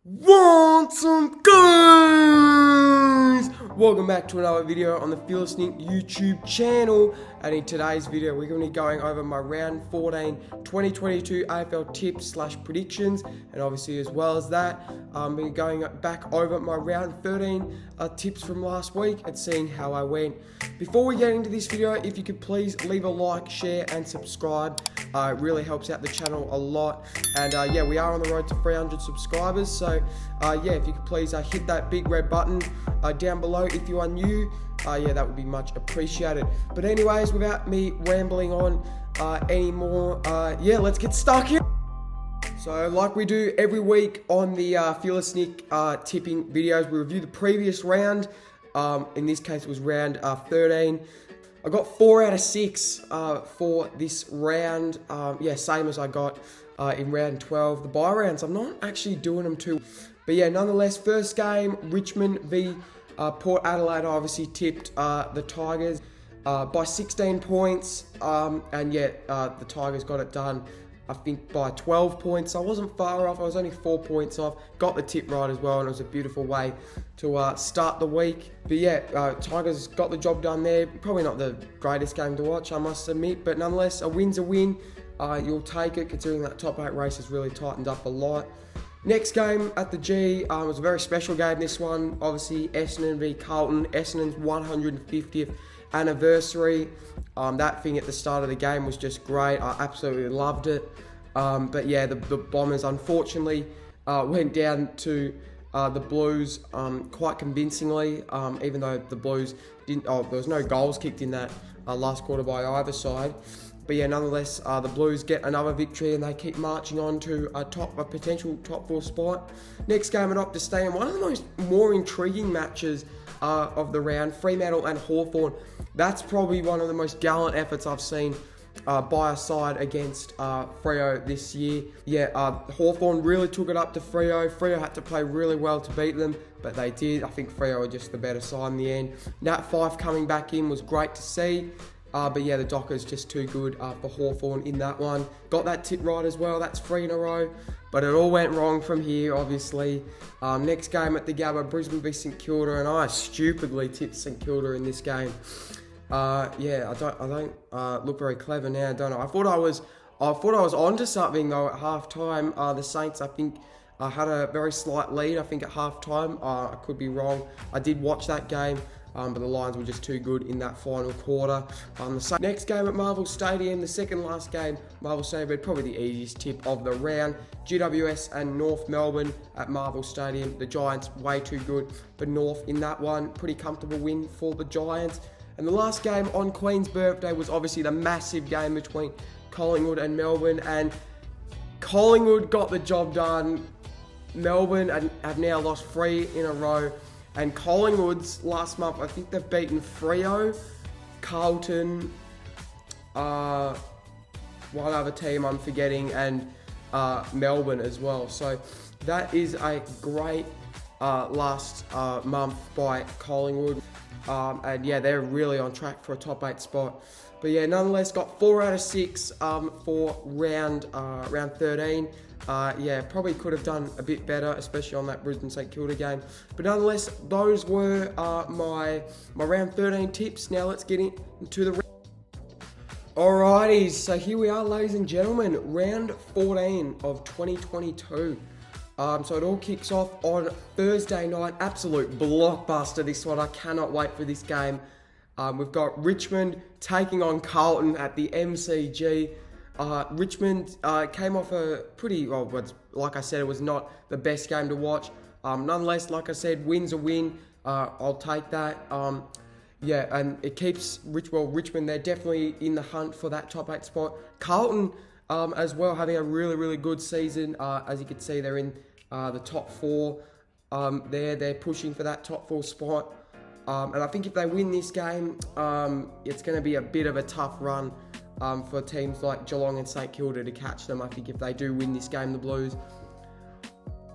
Want some guys? Welcome back to another video on the Fearless Nick YouTube channel, and in today's video we're going to be going over my round 14 2022 AFL tips / predictions, and obviously as well as that we're going back over my round 13 tips from last week and seeing how I went. Before we get into this video, if you could please leave a like, share and subscribe. It really helps out the channel a lot, and yeah, we are on the road to 300 subscribers, so yeah, if you could please hit that big red button down below if you are new. Yeah, that would be much appreciated. But anyways, without me rambling on anymore, yeah, let's get stuck here. So like we do every week on the Fearless Nick tipping videos, we review the previous round. In this case it was round 13. I got 4 out of 6 for this round. Yeah, same as I got in round 12. The bye rounds, I'm not actually doing them too. But yeah, nonetheless, first game, Richmond v Port Adelaide. I obviously tipped the Tigers by 16 points. And yet the Tigers got it done, I think, by 12 points. I wasn't far off. I was only 4 points off. Got the tip right as well, and it was a beautiful way to start the week. But yeah, Tigers got the job done there. Probably not the greatest game to watch, I must admit, but nonetheless, a win's a win. You'll take it, considering that top 8 race has really tightened up a lot. Next game at the G, it was a very special game, this one. Obviously, Essendon v Carlton. Essendon's 150th anniversary. That thing at the start of the game was just great. I absolutely loved it. But yeah, the Bombers unfortunately went down to the Blues quite convincingly, even though the Blues didn't. There was no goals kicked in that last quarter by either side. But yeah, nonetheless, the Blues get another victory and they keep marching on to a potential top 4 spot. Next game at Optus Stadium, one of the more intriguing matches of the round, Fremantle and Hawthorn. That's probably one of the most gallant efforts I've seen by a side against Freo this year. Yeah, Hawthorn really took it up to Freo. Freo had to play really well to beat them, but they did. I think Freo were just the better side in the end. Nat Fyfe coming back in was great to see. But yeah, the Dockers just too good for Hawthorn in that one. Got that tip right as well. That's 3 in a row. But it all went wrong from here, obviously. Next game at the Gabba, Brisbane v St Kilda, and I stupidly tipped St Kilda in this game. Yeah, I don't look very clever now, don't I? I thought I was onto something though at half time. The Saints, I think, had a very slight lead. I think at half time. I could be wrong. I did watch that game. But the Lions were just too good in that final quarter. The next game at Marvel Stadium, the second last game, Marvel Stadium, probably the easiest tip of the round. GWS and North Melbourne at Marvel Stadium. The Giants way too good for North in that one. Pretty comfortable win for the Giants. And the last game on Queen's birthday was obviously the massive game between Collingwood and Melbourne. And Collingwood got the job done. Melbourne have now lost 3 in a row. And Collingwood's last month, I think they've beaten Freo, Carlton, one other team I'm forgetting, and Melbourne as well. So that is a great last month by Collingwood. And yeah, they're really on track for a top 8 spot. But yeah, nonetheless, got 4 out of 6 for round 13. Yeah, probably could have done a bit better, especially on that Brisbane St Kilda game. But nonetheless, those were my round 13 tips. Now let's get into the Alrighty, so here we are, ladies and gentlemen, round 14 of 2022. So it all kicks off on Thursday night. Absolute blockbuster, this one. I cannot wait for this game. We've got Richmond taking on Carlton at the MCG. Richmond came off a pretty, well, like I said, it was not the best game to watch. Nonetheless, like I said, win's a win. I'll take that. Yeah, and it keeps Richmond, they're definitely in the hunt for that top 8 spot. Carlton as well, having a really, really good season. As you can see, they're in the top 4. They're pushing for that top 4 spot. And I think if they win this game, it's going to be a bit of a tough run for teams like Geelong and St Kilda to catch them. I think if they do win this game, the Blues.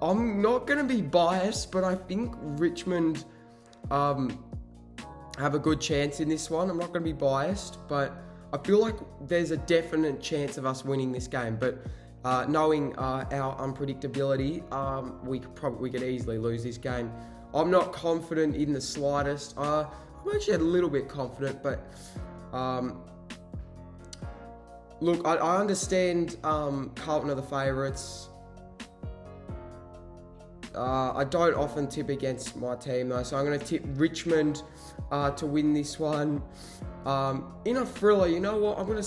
I'm not going to be biased, but I think Richmond have a good chance in this one. I'm not going to be biased, but I feel like there's a definite chance of us winning this game. But knowing our unpredictability, we could easily lose this game. I'm not confident in the slightest. I'm actually a little bit confident, but look, I understand Carlton are the favourites. I don't often tip against my team though, so I'm going to tip Richmond to win this one. In a thriller, you know what? I'm going to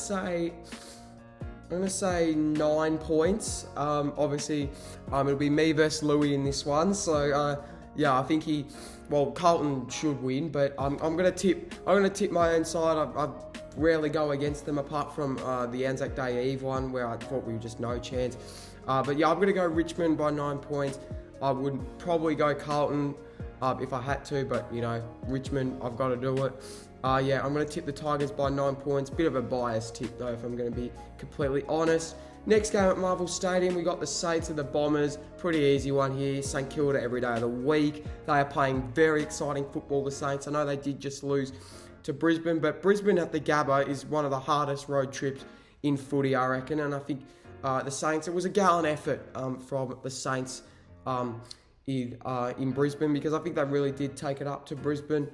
say 9 points. Obviously, it'll be me versus Louis in this one. So yeah, I think Carlton should win, but I'm going to tip my own side. I rarely go against them apart from the Anzac Day Eve one where I thought we were just no chance. But yeah, I'm going to go Richmond by 9 points. I would probably go Carlton if I had to, but you know, Richmond, I've got to do it. Yeah, I'm going to tip the Tigers by 9 points. Bit of a biased tip though, if I'm going to be completely honest. Next game at Marvel Stadium, we got the Saints and the Bombers. Pretty easy one here. St Kilda every day of the week. They are playing very exciting football, the Saints. I know they did just lose to Brisbane, but Brisbane at the Gabba is one of the hardest road trips in footy, I reckon. And I think the Saints, it was a gallant effort from the Saints in Brisbane, because I think they really did take it up to Brisbane.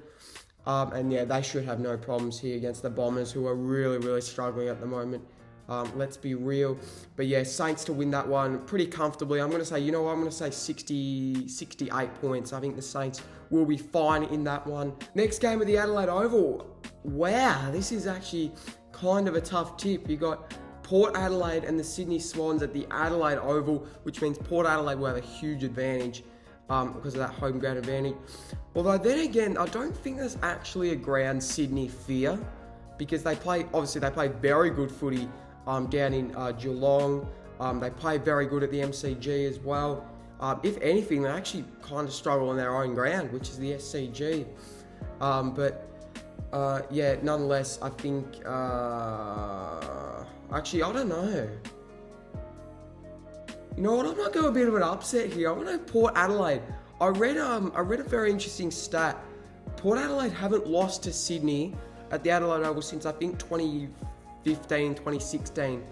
And yeah, they should have no problems here against the Bombers, who are really, really struggling at the moment. Let's be real. But yeah, Saints to win that one pretty comfortably. I'm going to say, you know what, I'm going to say 68 points. I think the Saints will be fine in that one. Next game at the Adelaide Oval. Wow, this is actually kind of a tough tip. You got Port Adelaide and the Sydney Swans at the Adelaide Oval, which means Port Adelaide will have a huge advantage because of that home ground advantage. Although then again, I don't think there's actually a ground Sydney fear, because they play very good footy down in Geelong. They play very good at the MCG as well. If anything, they actually kind of struggle on their own ground, which is the SCG. Yeah, nonetheless, I think... actually, I don't know. You know what? I might go a bit of an upset here. I'm going to Port Adelaide. I read a very interesting stat. Port Adelaide haven't lost to Sydney at the Adelaide Oval since I think 2015, 2016,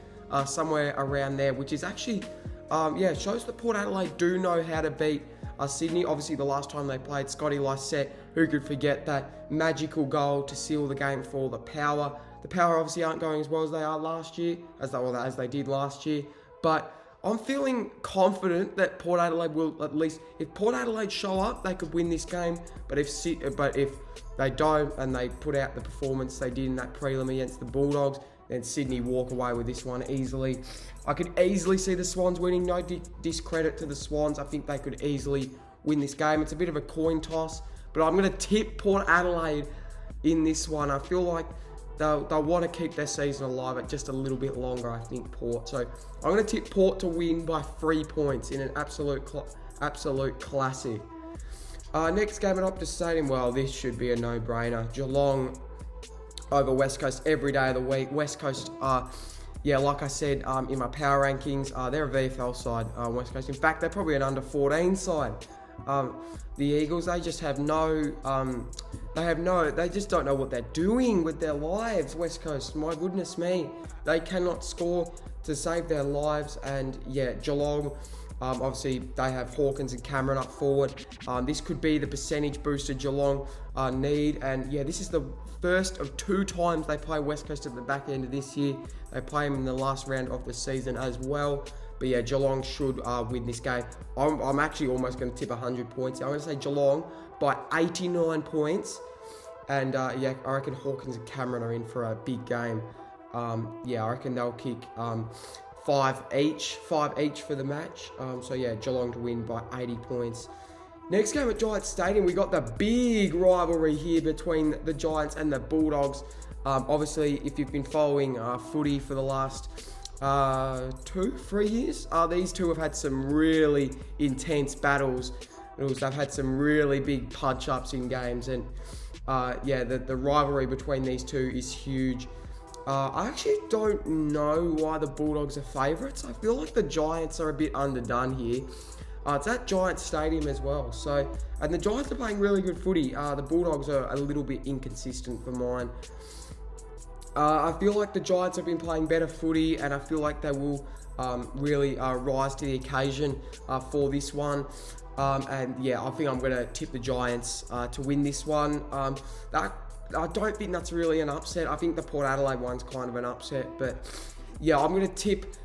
somewhere around there, which is actually, yeah, shows that Port Adelaide do know how to beat Sydney. Obviously, the last time they played, Scotty Lycett, who could forget that magical goal to seal the game for the Power. The Power obviously aren't going as well as they are last year, as they did last year, but I'm feeling confident that Port Adelaide will, at least, if Port Adelaide show up, they could win this game. But if they don't and they put out the performance they did in that prelim against the Bulldogs, then Sydney walk away with this one easily. I could easily see the Swans winning. No discredit to the Swans. I think they could easily win this game. It's a bit of a coin toss, but I'm going to tip Port Adelaide in this one. I feel like they'll want to keep their season alive at just a little bit longer, I think, Port. So I'm going to tip Port to win by 3 points in an absolute classic. Next game at Optus Stadium, well, this should be a no-brainer. Geelong over West Coast every day of the week. West Coast, yeah, like I said in my power rankings, they're a VFL side, West Coast. In fact, they're probably an under-14 side. The Eagles, they just have they just don't know what they're doing with their lives, West Coast. My goodness me. They cannot score to save their lives. And yeah, Geelong, obviously they have Hawkins and Cameron up forward. This could be the percentage booster Geelong need. And yeah, this is the first of 2 times they play West Coast at the back end of this year. They play them in the last round of the season as well. But yeah, Geelong should win this game. I'm actually almost going to tip 100 points. I'm going to say Geelong by 89 points. And yeah, I reckon Hawkins and Cameron are in for a big game. Yeah, I reckon they'll kick 5 each for the match. So yeah, Geelong to win by 80 points. Next game at Giants Stadium, we got the big rivalry here between the Giants and the Bulldogs. Obviously, if you've been following footy for the last 2-3 years, these two have had some really intense battles. They've had some really big punch-ups in games, and yeah, the rivalry between these two is huge. I actually don't know why the Bulldogs are favourites. I feel like the Giants are a bit underdone here. It's at Giants Stadium as well. So, and the Giants are playing really good footy. The Bulldogs are a little bit inconsistent for mine. I feel like the Giants have been playing better footy, and I feel like they will really rise to the occasion for this one. And yeah, I think I'm going to tip the Giants to win this one. I don't think that's really an upset. I think the Port Adelaide one's kind of an upset, but yeah, I'm going to tip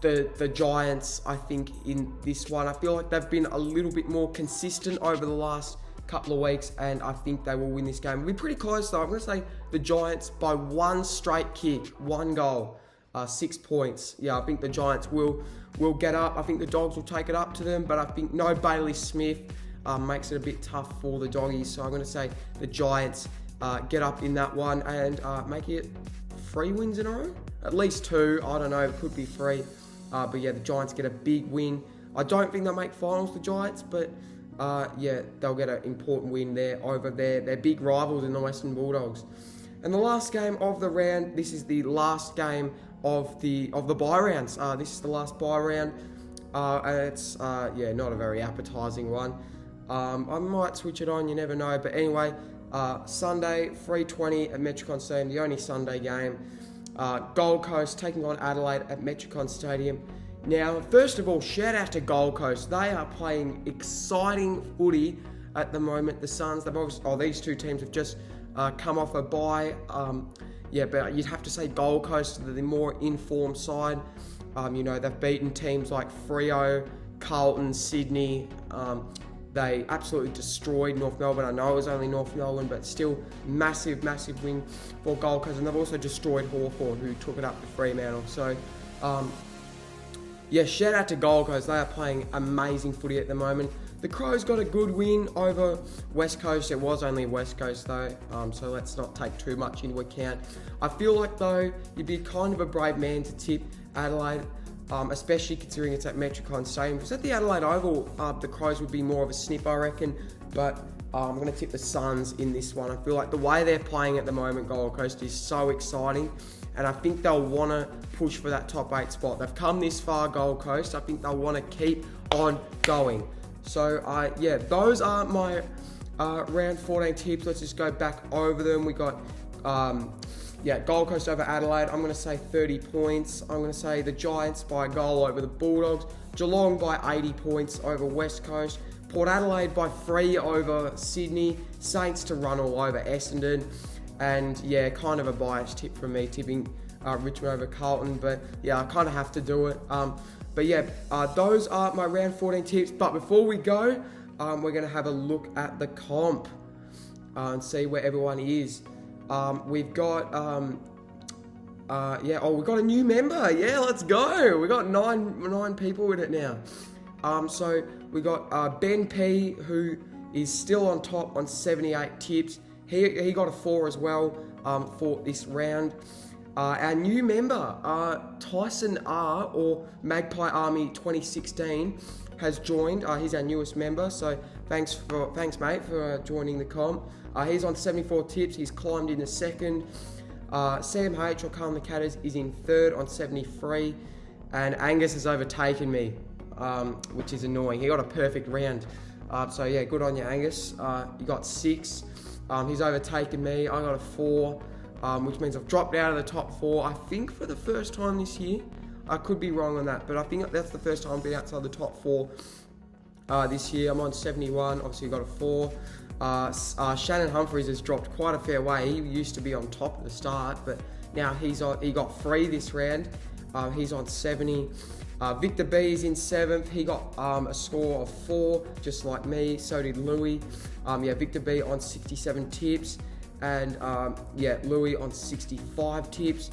the Giants, I think, in this one. I feel like they've been a little bit more consistent over the last couple of weeks, and I think they will win this game. It'll be pretty close though. I'm going to say the Giants by one straight kick, 1 goal, 6 points. Yeah, I think the Giants will get up. I think the Dogs will take it up to them, but I think no Bailey Smith makes it a bit tough for the Doggies. So I'm going to say the Giants get up in that one and make it 3 wins in a row. At least 2. I don't know. It could be 3. But yeah, the Giants get a big win. I don't think they'll make finals, the Giants, but yeah, they'll get an important win there over their big rivals in the Western Bulldogs. And the last game of the round, this is the last game of the bye rounds. This is the last bye round, and it's yeah, not a very appetising one. I might switch it on, you never know. But anyway, Sunday, 3:20 at Metricon Stadium, the only Sunday game. Gold Coast taking on Adelaide at Metricon Stadium. Now, first of all, shout out to Gold Coast. They are playing exciting footy at the moment. The Suns, they've obviously, these two teams have just come off a bye. Yeah, but you'd have to say Gold Coast, they're the more informed side. You know, they've beaten teams like Freo, Carlton, Sydney. They absolutely destroyed North Melbourne. I know it was only North Melbourne, but still massive, massive win for Gold Coast. And they've also destroyed Hawthorn, who took it up to Fremantle. So, yeah, shout out to Gold Coast. They are playing amazing footy at the moment. The Crows got a good win over West Coast. It was only West Coast though, so let's not take too much into account. I feel like though, you'd be kind of a brave man to tip Adelaide, especially considering it's at Metricon Stadium. Because at the Adelaide Oval, the Crows would be more of a snip, I reckon. But I'm going to tip the Suns in this one. I feel like the way they're playing at the moment, Gold Coast, is so exciting. And I think they'll want to push for that top 8 spot. They've come this far, Gold Coast. I think they'll want to keep on going. So, yeah, those are my round 14 tips. Let's just go back over them. We got, yeah, Gold Coast over Adelaide. I'm going to say 30 points. I'm going to say the Giants by a goal over the Bulldogs. Geelong by 80 points over West Coast. Port Adelaide by 3 over Sydney. Saints to run all over Essendon. And, yeah, kind of a biased tip from me, tipping Richmond over Carlton. But, yeah, I kind of have to do it. But yeah, those are my round 14 tips. But before we go, we're going to have a look at the comp and see where everyone is. We've got, yeah, we've got a new member. Yeah, let's go. We got nine people in it now. So we got Ben P, who is still on top on 78 tips. He got a 4 as well for this round. Our new member, Tyson R, or Magpie Army 2016, has joined. He's our newest member, so thanks mate for joining the comp. He's on 74 tips. He's climbed into 2nd. Sam H, or Carlton the Catters, is in 3rd on 73, and Angus has overtaken me, which is annoying. He got a perfect round, so yeah, good on you, Angus. You got 6. He's overtaken me. I got a 4. Which means I've dropped out of the top 4, I think, for the first time this year. I could be wrong on that, but I think that's the first time I've been outside the top 4 this year. I'm on 71, obviously got a 4. Shannon Humphries has dropped quite a fair way. He used to be on top at the start, but now he got 3 this round. He's on 70. Victor B is in 7th. He got a score of 4, just like me. So did Louis. Yeah, Victor B on 67 tips. And yeah, Louis on 65 tips.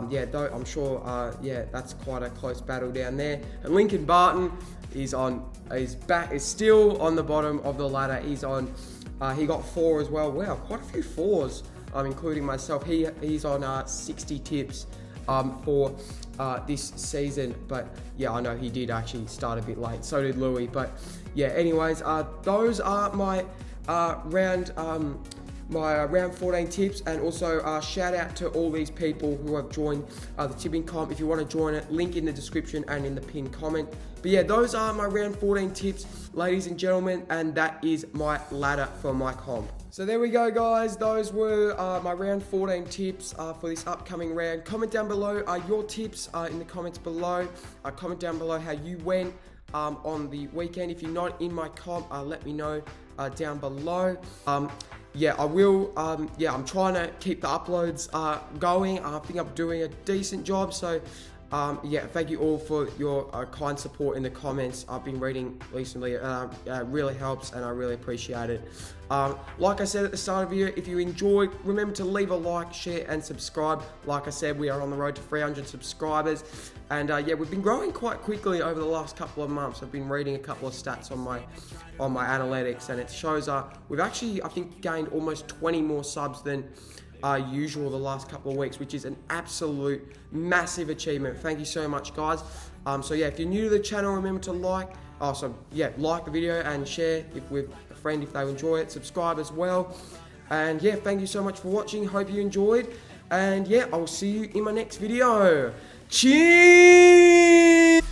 Yeah, though I'm sure, yeah, that's quite a close battle down there. And Lincoln Barton is still on the bottom of the ladder. He's on, he got 4 as well. Wow, quite a few 4s, including myself. He's on 60 tips for this season. But yeah, I know he did actually start a bit late. So did Louis. But yeah, anyways, those are my round my round 14 tips, and also shout out to all these people who have joined the tipping comp. If you want to join it, link in the description and in the pinned comment. But yeah, those are my round 14 tips, ladies and gentlemen, and that is my ladder for my comp. So there we go, guys. Those were my round 14 tips for this upcoming round. Comment down below your tips in the comments below. Comment down below how you went on the weekend. If you're not in my comp, let me know down below. Yeah, I will. Yeah, I'm trying to keep the uploads going. I think I'm doing a decent job. So yeah, thank you all for your kind support in the comments. I've been reading recently, and it really helps, and I really appreciate it. Like I said at the start of the video, if you enjoyed, remember to leave a like, share, and subscribe. Like I said, we are on the road to 300 subscribers, and yeah, we've been growing quite quickly over the last couple of months. I've been reading a couple of stats on my analytics, and it shows we've actually, I think, gained almost 20 more subs than usual the last couple of weeks, which is an absolute massive achievement. Thank you so much, guys. So yeah, if you're new to the channel, remember to like the video and share with a friend if they enjoy it. Subscribe as well, and yeah, thank you so much for watching. Hope you enjoyed, and yeah, I will see you in my next video. Cheers.